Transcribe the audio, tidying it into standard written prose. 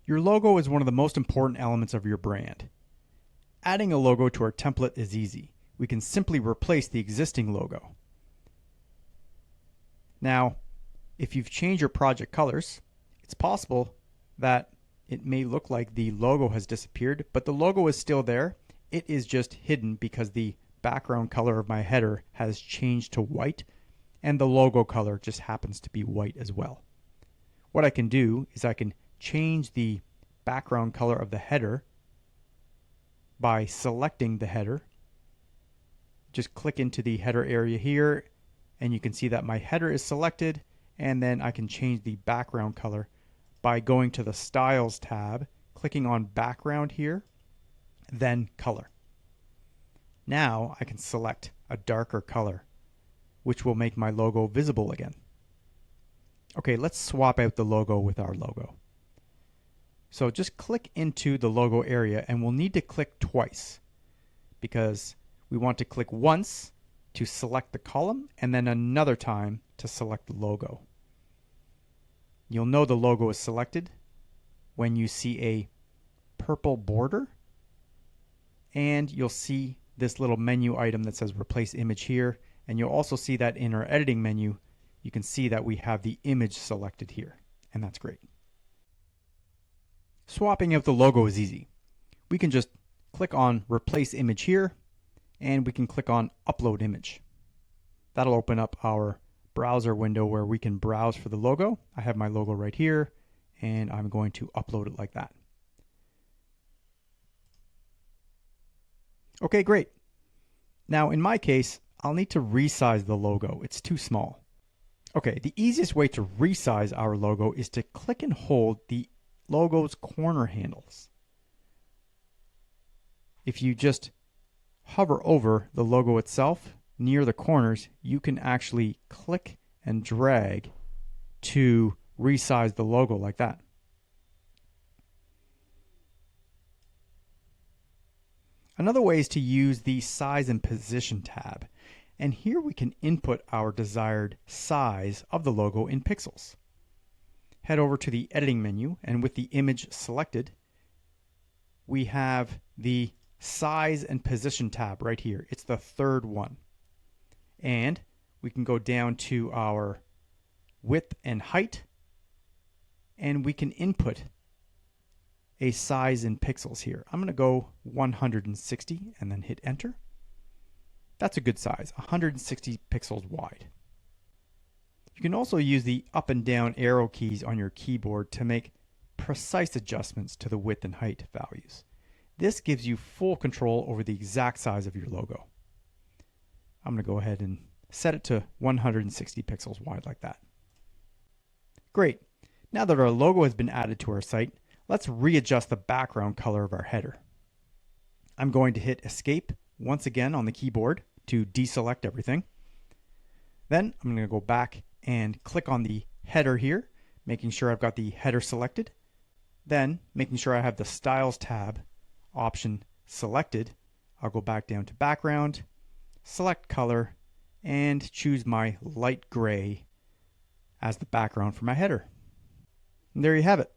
Your logo is one of the most important elements of your brand. Adding a logo to our template is easy. We can simply replace the existing logo. Now, if you've changed your project colors, it's possible that it may look like the logo has disappeared, but the logo is still there. It is just hidden because the background color of my header has changed to white, and the logo color just happens to be white as well. What I can do is I can change the background color of the header by selecting the header. Just click into the header area here, and you can see that my header is selected, and then I can change the background color by going to the Styles tab, clicking on Background here, then Color. Now I can select a darker color, which will make my logo visible again. Okay, let's swap out the logo with our logo. So just click into the logo area, and we'll need to click twice because we want to click once to select the column and then another time to select the logo. You'll know the logo is selected when you see a purple border, and you'll see this little menu item that says Replace Image here, and you'll also see that in our editing menu you can see that we have the image selected here, and that's great. Swapping out the logo is easy. We can just click on Replace Image here, and we can click on Upload Image. That'll open up our browser window where we can browse for the logo. I have my logo right here, and I'm going to upload it like that. Okay, great. Now in my case, I'll need to resize the logo. It's too small. Okay, the easiest way to resize our logo is to click and hold the logo's corner handles. If you just hover over the logo itself near the corners, you can actually click and drag to resize the logo like that. Another way is to use the Size and Position tab, and here we can input our desired size of the logo in pixels. Head over to the editing menu, and with the image selected, we have the Size and Position tab right here. It's the third one. And we can go down to our width and height, and we can input a size in pixels here. I'm going to go 160 and then hit enter. That's a good size, 160 pixels wide. You can also use the up and down arrow keys on your keyboard to make precise adjustments to the width and height values. This gives you full control over the exact size of your logo. I'm going to go ahead and set it to 160 pixels wide like that. Great. Now that our logo has been added to our site, let's readjust the background color of our header. I'm going to hit Escape once again on the keyboard to deselect everything. Then I'm going to go back and click on the header here, making sure I've got the header selected. Then, making sure I have the Styles tab option selected, I'll go back down to Background, select Color, and choose my light gray as the background for my header. And there you have it.